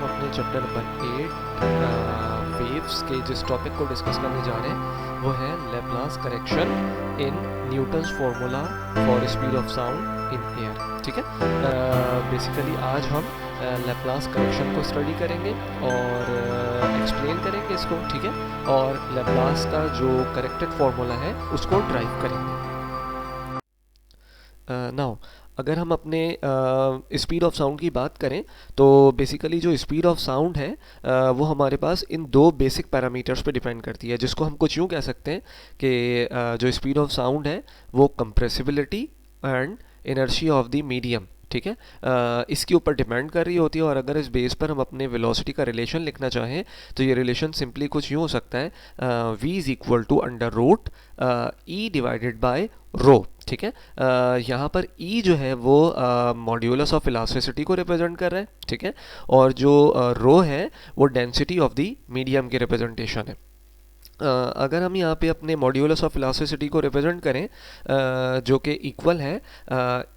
हम अपने chapter number 8 waves के जिस टॉपिक को डिस्कस करने जा रहे हैं वो है Laplace correction in Newton's formula for speed of sound in air. ठीक है, बेसिकली आज हम लेप्लास करेक्शन को स्टडी करेंगे और एक्सप्लेन करेंगे इसको। ठीक है, और लेप्लास का जो करेक्टेड फार्मूला है उसको ड्राइव करेंगे। नाउ अगर हम अपने स्पीड ऑफ साउंड की बात करें तो बेसिकली जो स्पीड ऑफ साउंड है वो हमारे पास इन दो बेसिक पैरामीटर्स पे डिपेंड करती है, जिसको हम कुछ यूँ कह सकते हैं कि जो स्पीड ऑफ साउंड है वो compressibility and inertia of the medium, ठीक है, इसके ऊपर डिपेंड कर रही होती है। और अगर इस बेस पर हम अपने वेलोसिटी का रिलेशन लिखना चाहें तो ये रिलेशन सिंपली कुछ यूँ हो सकता है, v is equal to under root E divided by rho. ठीक है, यहाँ पर E जो है वो मॉड्यूलस ऑफ इलास्टिसिटी को रिप्रेजेंट कर रहा है। ठीक है, और जो रो है वो डेंसिटी ऑफ द मीडियम की रिप्रेजेंटेशन है। अगर हम यहाँ पे अपने मॉड्यूलस ऑफ इलास्टिसिटी को रिप्रेजेंट करें जो कि इक्वल है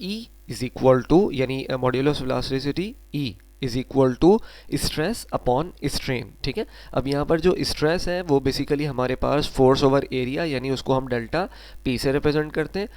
E इज़ इक्वल टू, यानी modulus of elasticity E is equal to stress upon strain. ठीक है, अब यहाँ पर जो स्ट्रेस है वो बेसिकली हमारे पास फोर्स ओवर एरिया, यानी उसको हम डेल्टा पी से रिप्रेजेंट करते हैं,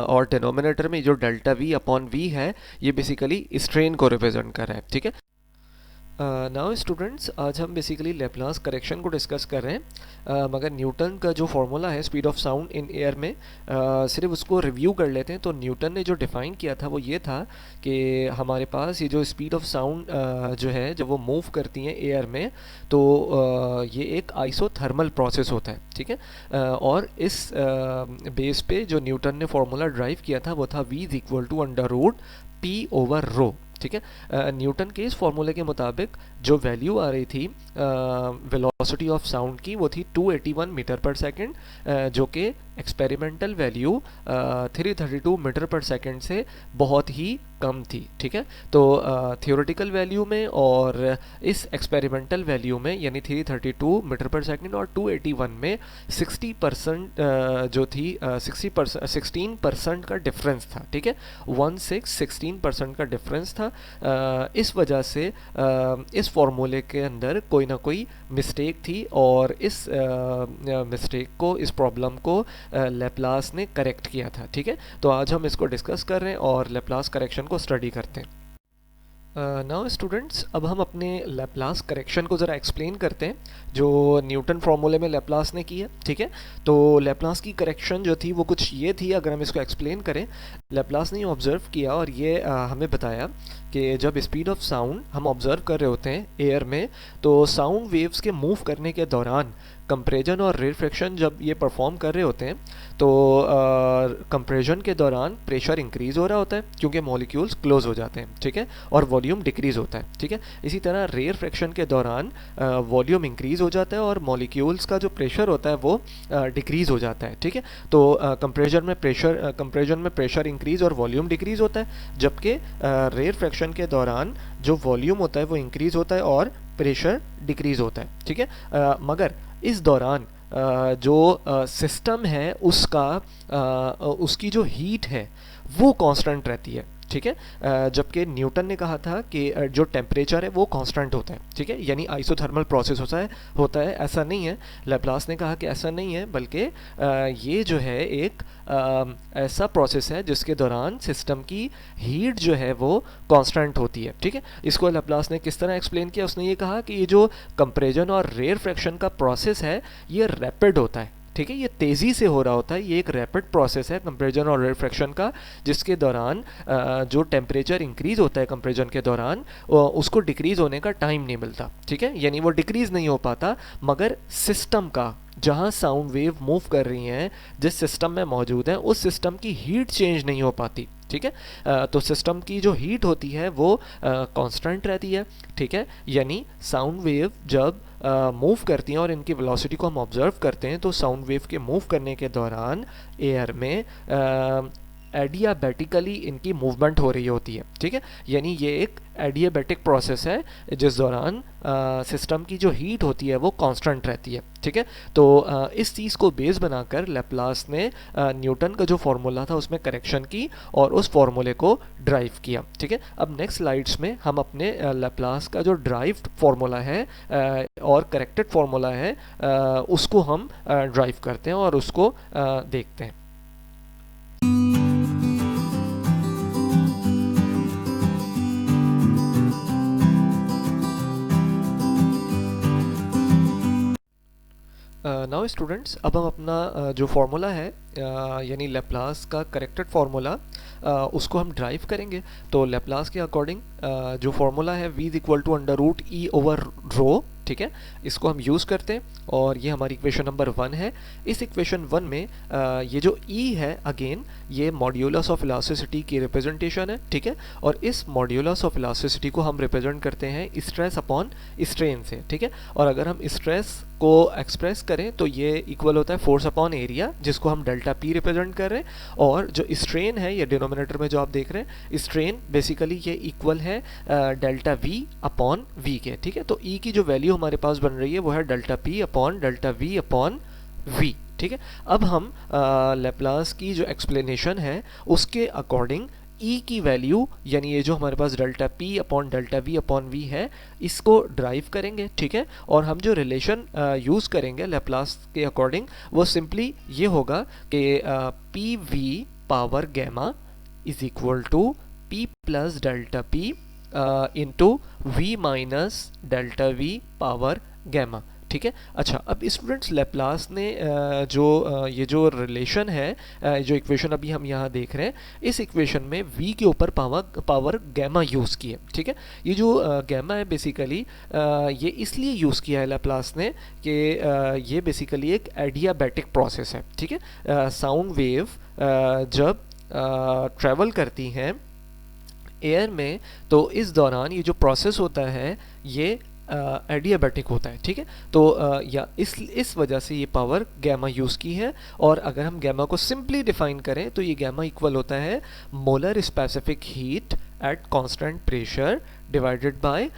और डिनोमिनेटर में जो डेल्टा वी अपॉन वी है ये बेसिकली स्ट्रेन को रिप्रेजेंट कर रहा है। ठीक है, नाउ स्टूडेंट्स, आज हम बेसिकली लेप्लास करेक्शन को डिस्कस कर रहे हैं, मगर न्यूटन का जो फार्मूला है speed of sound in air में सिर्फ उसको रिव्यू कर लेते हैं। तो न्यूटन ने जो डिफ़ाइन किया था वो ये था कि हमारे पास ये जो स्पीड ऑफ साउंड जो है जब वो मूव करती हैं एयर में तो ये एक आइसोथर्मल प्रोसेस होता है। ठीक है, और इस बेस पे जो न्यूटन ने फार्मूला ड्राइव किया था वो था v is equal to under root P over rho. ठीक है, न्यूटन के इस फॉर्मूले के मुताबिक जो वैल्यू आ रही थी वेलोसिटी ऑफ साउंड की वो थी 281 मीटर पर सेकंड, जो कि एक्सपेरिमेंटल वैल्यू 332 मीटर पर सेकंड से बहुत ही कम थी। ठीक है, तो थियोरेटिकल वैल्यू में और इस एक्सपेरिमेंटल वैल्यू में यानी 332 मीटर पर सेकंड और 281 में 60% जो थी 16% का डिफरेंस था। ठीक है, 16% का डिफरेंस था। इस वजह से इस फॉर्मूले के अंदर कोई ना कोई मिस्टेक थी और इस मिस्टेक को, इस प्रॉब्लम को लेप्लास ने करेक्ट किया था। ठीक है, तो आज हम इसको डिस्कस कर रहे हैं और लेप्लास करेक्शन को स्टडी करते हैं। नाउ स्टूडेंट्स, अब हम अपने लेप्लास करेक्शन को ज़रा एक्सप्लेन करते हैं जो न्यूटन फार्मूले में लेप्लास ने की है। ठीक है, तो लेप्लास की करेक्शन जो थी वो कुछ ये थी, अगर हम इसको एक्सप्लेन करें, लेप्लास ने ये ऑब्ज़र्व किया और ये हमें बताया कि जब स्पीड ऑफ साउंड हम ऑब्ज़र्व कर रहे होते हैं एयर में तो साउंड वेव्स के मूव करने के दौरान कंप्रेशन और रिफ्रैक्शन जब ये परफॉर्म कर रहे होते हैं तो कंप्रेशन के दौरान प्रेशर इंक्रीज़ हो रहा होता है क्योंकि मॉलिक्यूल्स क्लोज हो जाते हैं। ठीक है, और वॉल्यूम डिक्रीज़ होता है। ठीक है, इसी तरह रेफ्रैक्शन के दौरान वॉल्यूम इंक्रीज़ हो जाता है और मॉलिक्यूल्स का जो प्रेशर होता है वो डिक्रीज़ हो जाता है। ठीक है, तो कंप्रेशन में प्रेशर इंक्रीज़ और वॉल्यूम डिक्रीज़ होता है, जबकि रेफ्रैक्शन के दौरान जो वॉल्यूम होता है वो इंक्रीज़ होता है और प्रेशर डिक्रीज़ होता है। ठीक है, मगर इस दौरान जो सिस्टम है उसकी जो हीट है वो कांस्टेंट रहती है। ठीक है, जबकि न्यूटन ने कहा था कि जो टेम्परेचर है वो कांस्टेंट होता है। ठीक है, यानी आइसोथर्मल प्रोसेस होता है। ऐसा नहीं है, लेप्लास ने कहा कि ऐसा नहीं है, बल्कि ये जो है एक ऐसा प्रोसेस है जिसके दौरान सिस्टम की हीट जो है वो कांस्टेंट होती है। ठीक है, इसको लेप्लास ने किस तरह एक्सप्लेन किया, उसने ये कहा कि ये जो कंप्रेशन और रेफ्रैक्शन का प्रोसेस है ये रैपिड होता है। ठीक है, ये तेज़ी से हो रहा होता है, ये एक रैपिड प्रोसेस है कंप्रेशन और रिफ्रैक्शन का, जिसके दौरान जो टेम्परेचर इंक्रीज़ होता है कंप्रेशन के दौरान उसको डिक्रीज़ होने का टाइम नहीं मिलता। ठीक है, यानी वो डिक्रीज़ नहीं हो पाता, मगर सिस्टम का जहाँ साउंड वेव मूव कर रही हैं जिस सिस्टम में मौजूद है उस सिस्टम की हीट चेंज नहीं हो पाती। ठीक है, तो सिस्टम की जो हीट होती है वो कांस्टेंट रहती है। ठीक है, यानी साउंड वेव जब मूव करती हैं और इनकी वेलोसिटी को हम ऑब्जर्व करते हैं तो साउंड वेव के मूव करने के दौरान एयर में एडियाबेटिकली इनकी मूवमेंट हो रही होती है, ठीक है। यानी ये एक एडियाबेटिक प्रोसेस है जिस दौरान सिस्टम की जो हीट होती है वो कांस्टेंट रहती है, ठीक है। तो इस चीज़ को बेस बनाकर लैप्लास ने न्यूटन का जो फार्मूला था उसमें करेक्शन की और उस फार्मूले को ड्राइव किया, ठीक है। अब नेक्स्ट स्लाइड्स में हम अपने लैप्लास का जो ड्राइव्ड फार्मूला है और करेक्टेड फार्मूला है उसको हम ड्राइव करते हैं और उसको देखते हैं। नाउ स्टूडेंट्स, अब हम अपना जो फार्मूला है यानी लैप्लास का करेक्टेड फार्मूला उसको हम ड्राइव करेंगे। तो लैप्लास के अकॉर्डिंग जो फार्मूला है v is equal to under root E over rho, ठीक है, इसको हम यूज़ करते हैं और ये हमारी इक्वेशन नंबर 1 है। इस इक्वेशन 1 में ये जो E है अगेन ये मॉड्यूलस ऑफ इलास्टिसिटी की रिप्रेजेंटेशन है, ठीक है। और इस मॉड्यूलस ऑफ इलास्टिसिटी को हम रिप्रेजेंट करते हैं स्ट्रेस अपॉन स्ट्रेन से, ठीक है। और अगर हम स्ट्रेस को एक्सप्रेस करें तो ये इक्वल होता है फोर्स अपॉन एरिया जिसको हम डेल्टा P रिप्रेजेंट कर रहे हैं। और जो स्ट्रेन है ये डिनोमिनेटर में जो आप देख रहे हैं स्ट्रेन बेसिकली ये इक्वल है डेल्टा V अपॉन V के, ठीक है। तो E की जो वैल्यू हमारे पास बन रही है वो है delta P upon delta V upon V, ठीक है। अब हम लैप्लास की जो एक्सप्लेनेशन है उसके अकॉर्डिंग E की वैल्यू यानी ये जो हमारे पास delta P upon delta V upon V है इसको ड्राइव करेंगे, ठीक है। और हम जो रिलेशन यूज़ करेंगे लैप्लास के अकॉर्डिंग वो सिंपली ये होगा कि P V power gamma is equal to P plus delta P into V minus delta V power gamma, ठीक है। अच्छा, अब स्टूडेंट्स लैप्लास ने ये जो रिलेशन है जो इक्वेशन अभी हम यहाँ देख रहे हैं इस इक्वेशन में v के ऊपर पावर गैमा यूज़ की है, ठीक है। ये जो गैमा है बेसिकली ये इसलिए यूज़ किया है लैप्लास ने कि ये बेसिकली एक एडियाबैटिक प्रोसेस है, ठीक है। साउंड वेव जब ट्रैवल करती हैं एयर में तो इस दौरान ये जो प्रोसेस होता है ये एडियाबैटिक होता है, ठीक है। तो या इस वजह से ये पावर गैमा यूज़ की है। और अगर हम गैमा को सिंपली डिफाइन करें तो ये गैमा इक्वल होता है molar specific heat at constant pressure divided by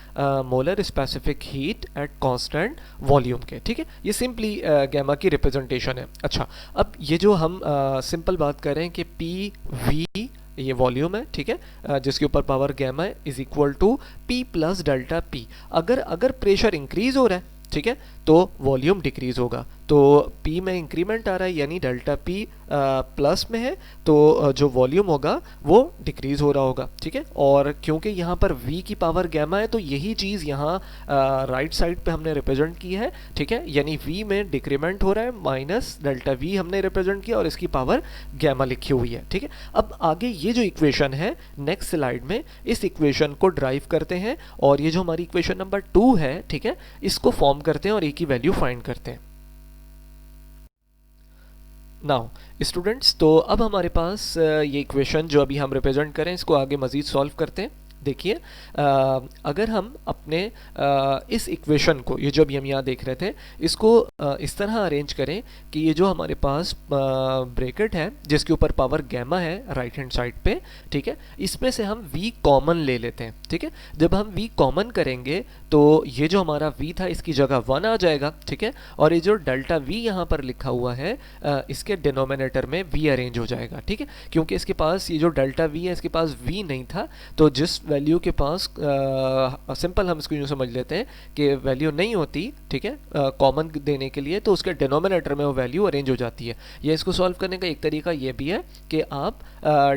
molar specific heat at constant volume के, ठीक है। ये सिंपली गैमा की रिप्रेजेंटेशन है। अच्छा, अब ये जो हम सिंपल बात करें कि पी वी ये वॉल्यूम है, ठीक है, जिसके ऊपर पावर गैमा है is equal to P plus delta P। अगर प्रेशर इंक्रीज हो रहा है, ठीक है, तो वॉल्यूम डिक्रीज होगा। तो P में इंक्रीमेंट आ रहा है यानी डेल्टा P प्लस में है तो जो वॉल्यूम होगा वो डिक्रीज हो रहा होगा, ठीक है। और क्योंकि यहाँ पर V की पावर गैमा है तो यही चीज़ यहाँ राइट साइड पे हमने रिप्रेजेंट की है, ठीक है। यानी V में डिक्रीमेंट हो रहा है माइनस डेल्टा V हमने रिप्रेजेंट किया और इसकी पावर गैमा लिखी हुई है, ठीक है। अब आगे ये जो इक्वेशन है नेक्स्ट स्लाइड में इस इक्वेशन को ड्राइव करते हैं और ये जो हमारी इक्वेशन नंबर 2 है, ठीक है, इसको फॉर्म करते हैं और की वैल्यू फाइंड करते हैं। नाउ स्टूडेंट्स, तो अब हमारे पास ये इक्वेशन जो अभी हम रिप्रेजेंट करें इसको आगे मज़ीद सॉल्व करते हैं। देखिए अगर हम अपने इस इक्वेशन को ये जो अभी हम यहाँ देख रहे थे इसको इस तरह अरेंज करें कि ये जो हमारे पास ब्रैकेट है जिसके ऊपर पावर गैमा है राइट हैंड साइड पे, ठीक है, इसमें से हम v कॉमन ले लेते हैं, ठीक है। जब हम v कॉमन करेंगे तो ये जो हमारा v था इसकी जगह 1 आ जाएगा, ठीक है। और ये जो डेल्टा v यहाँ पर लिखा हुआ है इसके डिनोमिनेटर में v अरेंज हो जाएगा, ठीक है। क्योंकि इसके पास ये जो डेल्टा v है इसके पास v नहीं था तो जिस वैल्यू के पास सिंपल हम इसको यूँ समझ लेते हैं कि वैल्यू नहीं होती, ठीक है, कॉमन देने के लिए तो उसके डिनोमिनेटर में वो वैल्यू अरेंज हो जाती है। या इसको सॉल्व करने का एक तरीका ये भी है कि आप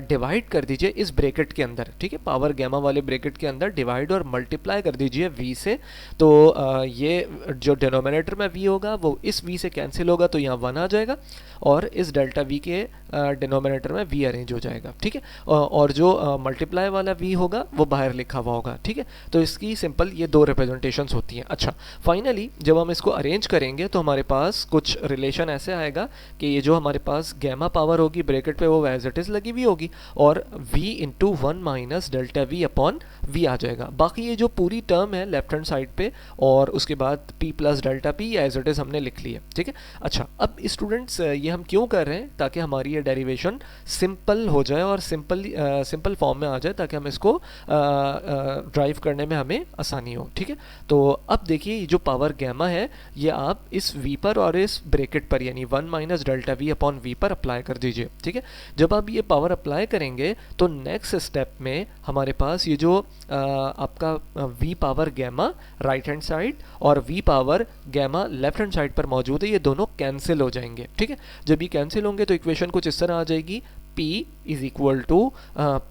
डिवाइड कर दीजिए इस ब्रैकेट के अंदर, ठीक है, पावर गैमा वाले ब्रैकेट के अंदर डिवाइड और मल्टीप्लाई कर दीजिए v से। तो ये जो डिनोमिनेटर में v होगा वो इस v से कैंसिल होगा तो यहाँ 1 आ जाएगा और इस डेल्टा v के डिनोमिनेटर में v अरेंज हो जाएगा, ठीक है। और जो मल्टीप्लाई वाला v होगा वो बाहर लिखा हुआ होगा, ठीक है। तो इसकी सिंपल ये दो रिप्रेजेंटेशंस होती हैं। अच्छा, फाइनली जब हम इसको अरेंज करेंगे तो हमारे पास कुछ रिलेशन ऐसे आएगा कि ये जो हमारे पास गैमा पावर होगी ब्रैकेट पे वो एज इट इज़ लगी हुई होगी और v into one minus delta we upon V आ जाएगा। बाकी ये जो पूरी टर्म है लेफ्ट हैंड साइड पे और उसके बाद p plus delta p as it is हमने लिख लिया, ठीक है। अच्छा, अब स्टूडेंट्स ये हम क्यों कर रहे हैं, ताकि हमारी ये डेरिवेशन सिंपल हो जाए और सिंपल फॉर्म में आ जाए, ताकि हम इसको ड्राइव करने में हमें आसानी हो, ठीक है। तो अब देखिए ये जो पावर गैमा है ये आप इस v पर और इस ब्रैकेट पर यानी one minus delta we upon v पर अप्लाई कर दीजिए, ठीक है। जब आप ये पावर अप्लाई करेंगे तो नेक्स्ट स्टेप में हमारे पास ये जो आपका v power gamma right hand side और v power gamma left hand side पर मौजूद है, ये दोनों कैंसिल हो जाएंगे, ठीक है। जब ये कैंसिल होंगे तो इक्वेशन कुछ इस तरह आ जाएगी, p is equal to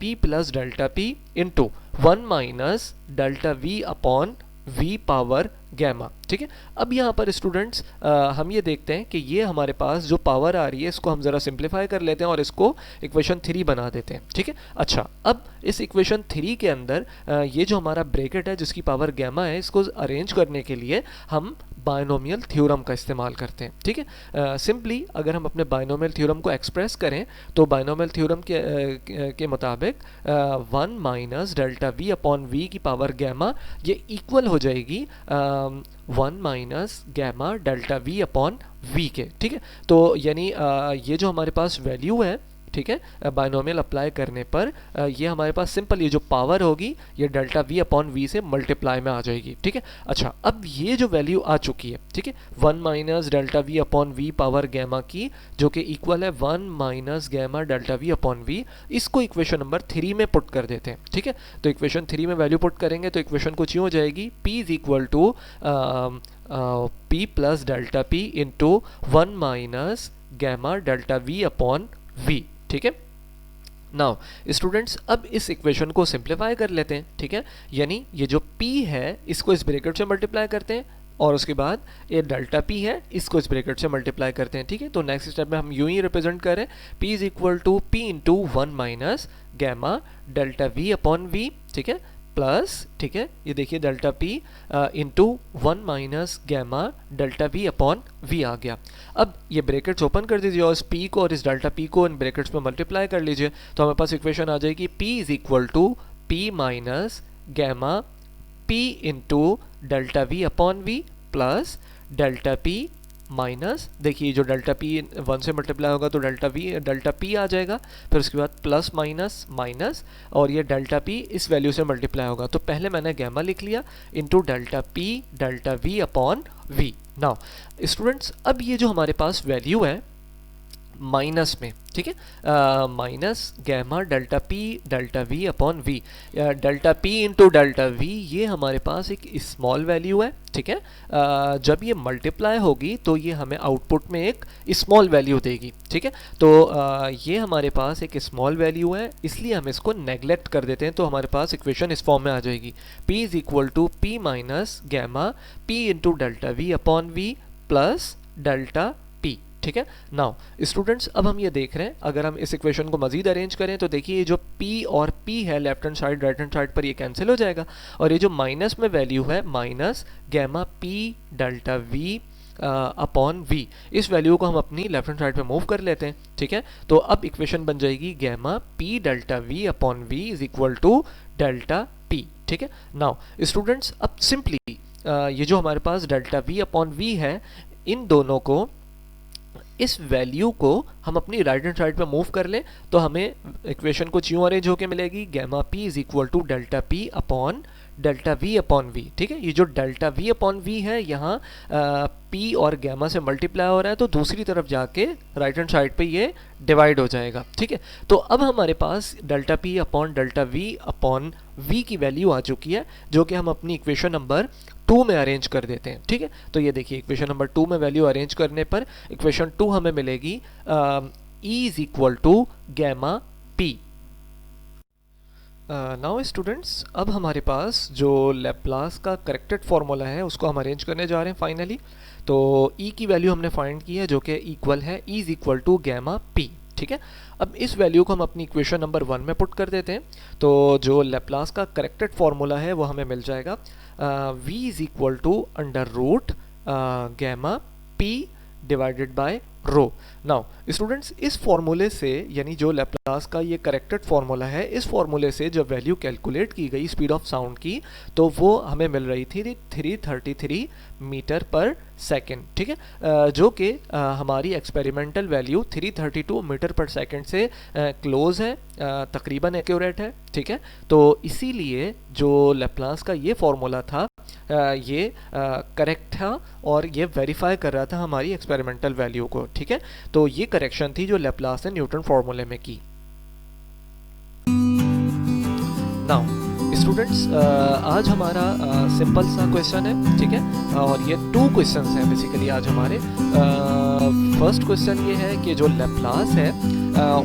p plus delta p into one minus delta v upon v power gamma, ठीक है। अब यहाँ पर स्टूडेंट्स हम ये देखते हैं कि ये हमारे पास जो पावर आ रही है इसको हम ज़रा सिंप्लीफाई कर लेते हैं और इसको इक्वेशन 3 बना देते हैं, ठीक है। अच्छा, अब इस इक्वेशन 3 के अंदर ये जो हमारा ब्रैकेट है जिसकी पावर गैमा है इसको अरेंज करने के लिए हम बायनोमियल थ्योरम का इस्तेमाल करते हैं, ठीक है। सिंपली अगर हम अपने बायनोमियल थ्योरम को एक्सप्रेस करें तो बायनोमियल थ्योरम के मुताबिक one minus delta we upon v की पावर गैमा ये इक्वल हो जाएगी one minus gamma delta we upon v के, ठीक है। तो यानी ये जो हमारे पास वैल्यू है, ठीक है, बायनोमियल अप्लाई करने पर ये हमारे पास सिंपल ये जो पावर होगी ये डेल्टा वी अपॉन वी से मल्टीप्लाई में आ जाएगी, ठीक है। अच्छा, अब ये जो वैल्यू आ चुकी है, ठीक है, one minus delta we upon v power gamma की जो कि इक्वल है one minus gamma delta we upon v, इसको इक्वेशन नंबर 3 में पुट कर देते हैं, ठीक है। तो इक्वेशन 3 में वैल्यू पुट करेंगे तो इक्वेशन कुछ यूँ हो जाएगी, p is equal to p plus delta p into one minus gamma delta we upon v, ठीक है। नाउ स्टूडेंट्स अब इस इक्वेशन को सिंप्लीफाई कर लेते हैं, ठीक है। यानी ये जो p है इसको इस ब्रैकेट से मल्टीप्लाई करते हैं और उसके बाद ये डेल्टा p है इसको इस ब्रैकेट से मल्टीप्लाई करते हैं, ठीक है। तो नेक्स्ट स्टेप में हम यूं ही रिप्रेजेंट करें, p is equal to p into one minus gamma delta v upon v, ठीक है, प्लस, ठीक है, ये देखिए delta p into one minus gamma delta v upon v आ गया। अब ये ब्रैकेट्स ओपन कर दीजिए और इस p को और इस डेल्टा p को इन ब्रैकेट्स में मल्टीप्लाई कर लीजिए तो हमारे पास इक्वेशन आ जाएगी p is equal to p minus gamma p into delta v upon v plus delta p minus, देखिए जो डेल्टा p 1 से मल्टीप्लाई होगा तो डेल्टा p आ जाएगा, फिर उसके बाद प्लस माइनस माइनस और ये डेल्टा p इस वैल्यू से मल्टीप्लाई होगा तो पहले मैंने गैमा लिख लिया into delta p delta v upon v। Now students अब ये जो हमारे पास वैल्यू है माइनस में, ठीक है, minus gamma delta v upon v, delta p into delta v ये हमारे पास एक स्मॉल वैल्यू है, ठीक है। जब ये मल्टीप्लाई होगी तो ये हमें आउटपुट में एक स्मॉल वैल्यू देगी, ठीक है। तो ये हमारे पास एक स्मॉल वैल्यू है इसलिए हम इसको नेग्लेक्ट कर देते हैं तो हमारे पास इक्वेशन इस फॉर्म में आ जाएगी, p is equal to p minus gamma p into delta v upon v plus delta p, ठीक है। नाउ स्टूडेंट्स अब हम ये देख रहे हैं अगर हम इस इक्वेशन को मजीद अरेंज करें तो देखिए जो p और p है left hand side right hand side पर ये कैंसिल हो जाएगा और ये जो माइनस में वैल्यू है minus gamma p delta v upon v, इस वैल्यू को हम अपनी लेफ्ट हैंड साइड पे मूव कर लेते हैं, ठीक है। तो अब इक्वेशन बन जाएगी gamma p delta v upon v is equal to delta p, ठीक है। नाउ स्टूडेंट्स अब सिंपली ये जो हमारे पास डेल्टा v अपॉन v है इन दोनों को इस वैल्यू को हम अपनी राइट हैंड साइड पे मूव कर लें तो हमें इक्वेशन कुछ यूँ अरेंज होकर मिलेगी, gamma p is equal to delta p upon delta v upon v, ठीक है। ये जो डेल्टा v अपॉन v है यहाँ p और गैमा से मल्टीप्लाई हो रहा है तो दूसरी तरफ जाके राइट हैंड साइड पे ये डिवाइड हो जाएगा, ठीक है। तो अब हमारे पास delta p upon delta v upon v की वैल्यू आ चुकी है जो कि हम अपनी इक्वेशन नंबर 2 में अरेंज कर देते हैं, ठीक है। तो ये देखिए इक्वेशन नंबर 2 में वैल्यू अरेंज करने पर इक्वेशन 2 हमें मिलेगी e is equal to gamma p। Now students अब हमारे पास जो लैप्लास का करेक्टेड फार्मूला है उसको हम अरेंज करने जा रहे हैं फाइनली। तो e की वैल्यू हमने फाइंड की है जो कि इक्वल है e is equal to gamma p, ठीक है। अब इस वैल्यू को हम अपनी इक्वेशन नंबर 1 में पुट कर देते हैं, तो जो लेप्लास का करेक्टेड फॉर्मूला है वो हमें मिल जाएगा v is equal to under root gamma p divided by rho. Now students, इस फॉर्मूले से, यानी जो लेप्लास का ये करेक्टेड फॉर्मूला है, इस फॉर्मूले से जब वैल्यू कैलकुलेट की गई स्पीड ऑफ साउंड की, तो वो हमें मिल रही थी 333 मीटर पर सेकेंड। ठीक है, जो कि हमारी एक्सपेरिमेंटल वैल्यू 332 मीटर पर सेकेंड से क्लोज है, तकरीबन एक्यूरेट है। ठीक है, तो इसीलिए जो लेप्लास का ये फॉर्मूला था ये करेक्ट था और ये वेरीफाई कर रहा था हमारी एक्सपेरिमेंटल वैल्यू को। ठीक है, तो ये करेक्शन थी जो लेप्लास ने न्यूटन फॉर्मूले में की। नाउ स्टूडेंट्स, आज हमारा सिंपल सा क्वेश्चन है। ठीक है, और ये 2 क्वेश्चंस हैं बेसिकली आज हमारे। फर्स्ट क्वेश्चन ये है कि जो लेप्लास है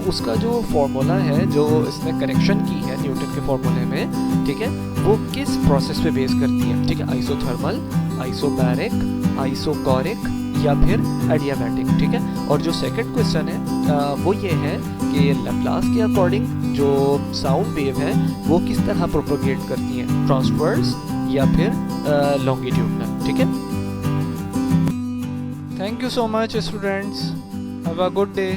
उसका जो फॉर्मूला है, जो इसने करेक्शन की है न्यूटन के फॉर्मूले में, ठीक है, वो किस प्रोसेस पे बेस करती है। ठीक है, आइसोथर्मल, आइसोबैरिक, आइसोकोरिक या फिर एडियाबैटिक। ठीक है, और जो सेकंड क्वेश्चन है वो ये है कि लेप्लास के अकॉर्डिंग जो साउंड वेव है वो किस तरह प्रोपोगेट करती है, ट्रांसवर्स या फिर लॉन्गिट्यूडनल। ठीक है, thank you so much students, have a good day.